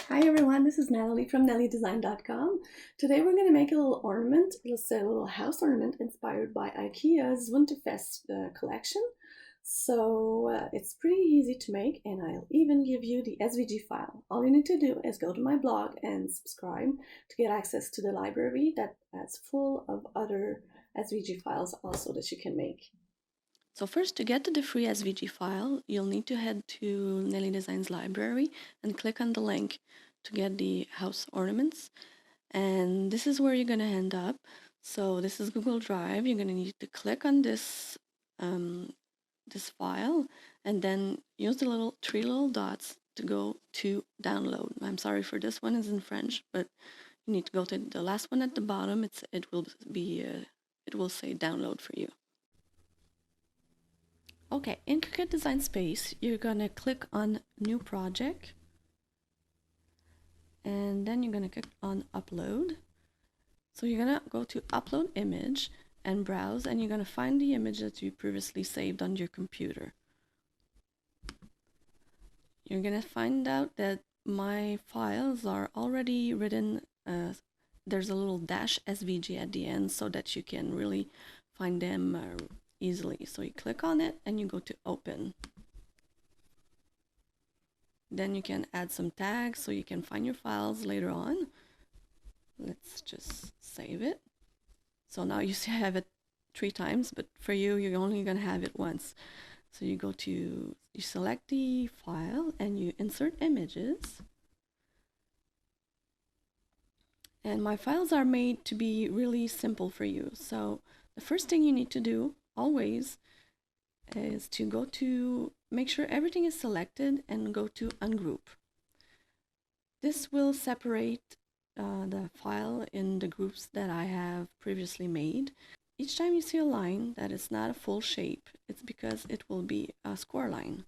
Hi everyone, this is Natalie from nellydesign.com. Today we're going to make a little ornament. It's a little house ornament inspired by IKEA's Winterfest collection. So it's pretty easy to make, and I'll even give you the SVG file. All you need to do is go to my blog and subscribe to get access to the library that's full of other SVG files also that you can make. So first, to get to the free SVG file, you'll need to head to Nelly Design's library and click on the link to get the house ornaments. And this is where you're going to end up. So this is Google Drive. You're going to need to click on this this file and then use the three little dots to go to download. I'm sorry for this one, is in French, but you need to go to the last one at the bottom. It will say download for you. Okay, in Cricut Design Space, you're gonna click on New Project, and then you're gonna click on Upload. So you're gonna go to Upload Image and browse, and you're gonna find the image that you previously saved on your computer. You're gonna find out that my files are already written. There's a little -svg at the end so that you can really find them easily. So you click on it and you go to open. Then you can add some tags so you can find your files later on. Let's just save it. So now you have it 3 times, but for you, you're only gonna have it once. So you select the file and you insert images. And my files are made to be really simple for you. So the first thing you need to do always is to go to make sure everything is selected and go to ungroup. This will separate the file in the groups that I have previously made. Each time you see a line that is not a full shape, it's because it will be a score line.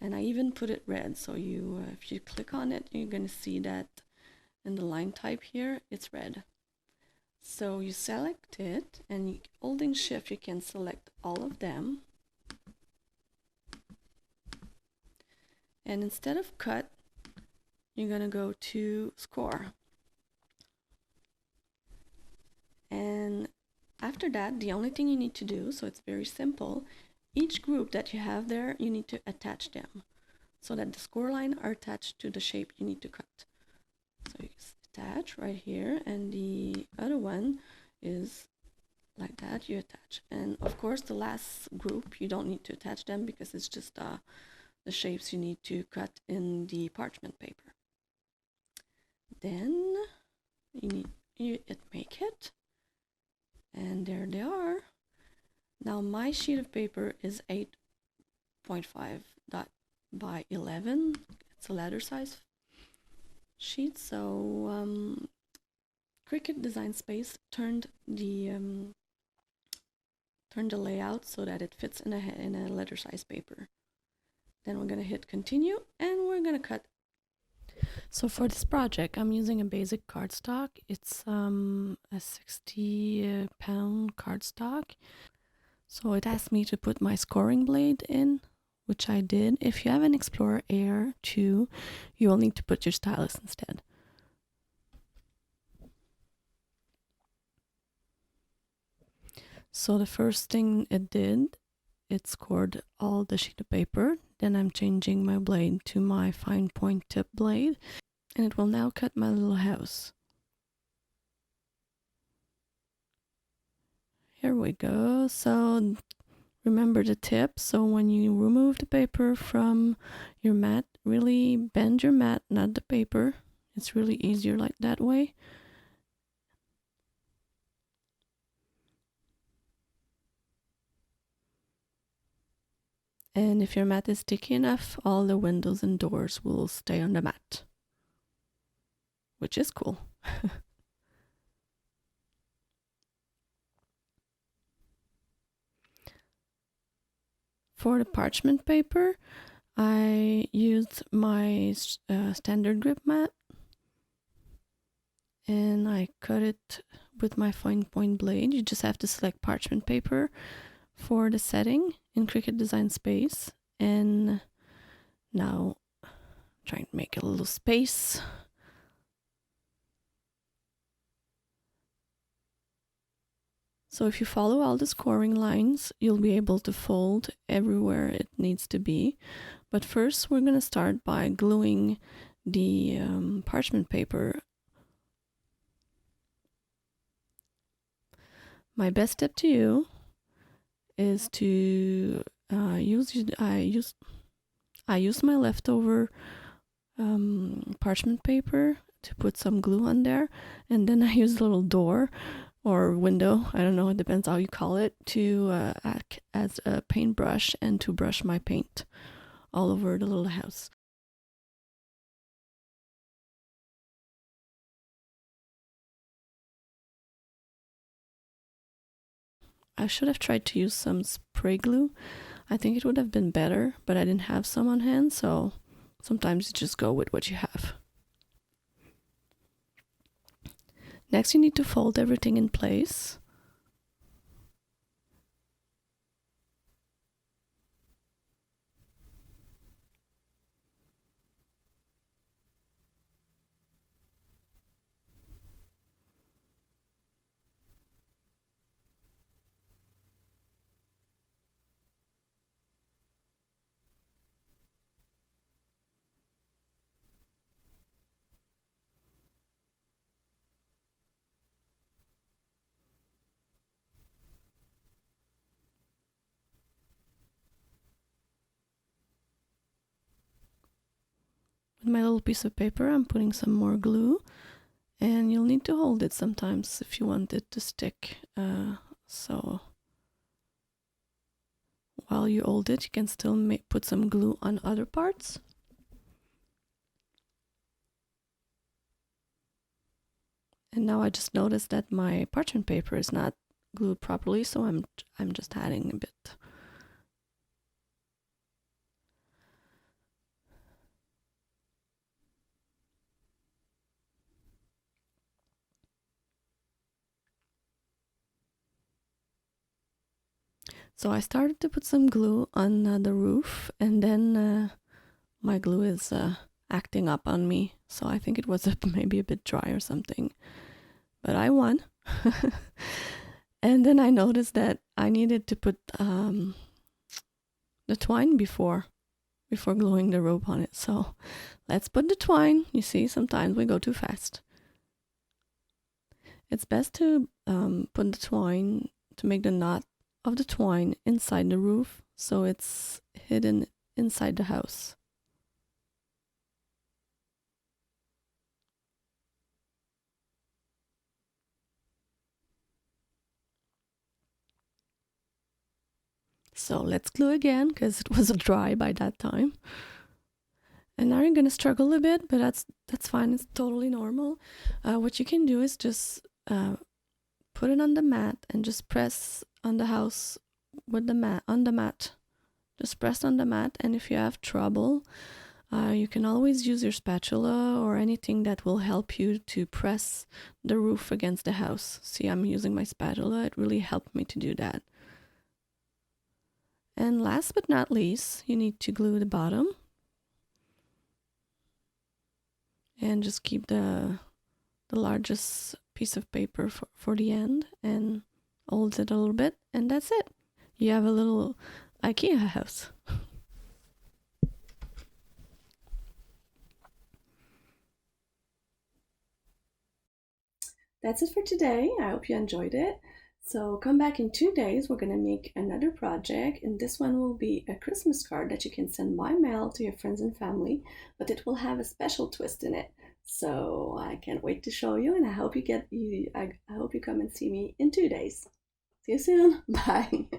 And I even put it red, so if you click on it, you're going to see that in the line type here, it's red. So you select it, and holding shift, you can select all of them. And instead of cut, you're going to go to score. And after that, the only thing you need to do, so it's very simple, each group that you have there, you need to attach them so that the score line are attached to the shape you need to cut. So you attach right here, and the other one is like that, you attach. And of course, the last group, you don't need to attach them because it's just the shapes you need to cut in the parchment paper. Then you make it, and there they are. Now my sheet of paper is 8.5 by 11. It's a letter size sheet. So Cricut Design Space turned the layout so that it fits in a letter size paper. Then we're gonna hit continue, and we're gonna cut. So for this project, I'm using a basic cardstock. It's a 60-pound cardstock. So it asked me to put my scoring blade in, which I did. If you have an Explorer Air 2, you will need to put your stylus instead. So the first thing it did, it scored all the sheet of paper. Then I'm changing my blade to my fine point tip blade, and it will now cut my little house. Here we go. So remember the tip. So when you remove the paper from your mat, really bend your mat, not the paper. It's really easier like that way. And if your mat is sticky enough, all the windows and doors will stay on the mat, which is cool. For the parchment paper, I used my standard grip mat, and I cut it with my fine point blade. You just have to select parchment paper for the setting in Cricut Design Space. And now I'm trying to make a little space. So if you follow all the scoring lines, you'll be able to fold everywhere it needs to be. But first, we're going to start by gluing the parchment paper. My best tip to you is to I use my leftover parchment paper to put some glue on there, and then I use a little door or window, I don't know, it depends how you call it, to act as a paintbrush and to brush my paint all over the little house. I should have tried to use some spray glue. I think it would have been better, but I didn't have some on hand, so sometimes you just go with what you have. Next, you need to fold everything in place. With my little piece of paper, I'm putting some more glue, and you'll need to hold it sometimes if you want it to stick. So while you hold it, you can still put some glue on other parts. And now I just noticed that my parchment paper is not glued properly, so I'm just adding a bit. So I started to put some glue on the roof, and then my glue is acting up on me. So I think it was maybe a bit dry or something. But I won. And then I noticed that I needed to put the twine before gluing the rope on it. So let's put the twine. You see, sometimes we go too fast. It's best to put the twine, to make the knot of the twine inside the roof, so it's hidden inside the house. So let's glue again, because it was dry by that time. And now you're gonna struggle a bit, but that's fine. It's totally normal. What you can do is just put it on the mat and just press on the house with the mat. Just press on the mat, and if you have trouble, you can always use your spatula or anything that will help you to press the roof against the house. See, I'm using my spatula. It really helped me to do that. And last but not least, you need to glue the bottom. And just keep the largest piece of paper for the end and hold it a little bit, and that's it. You have a little IKEA house. That's it for today. I hope you enjoyed it. So come back in 2 days. We're going to make another project, and this one will be a Christmas card that you can send by mail to your friends and family, but it will have a special twist in it. So I can't wait to show you, and I hope you come and see me in 2 days. See you soon. Bye.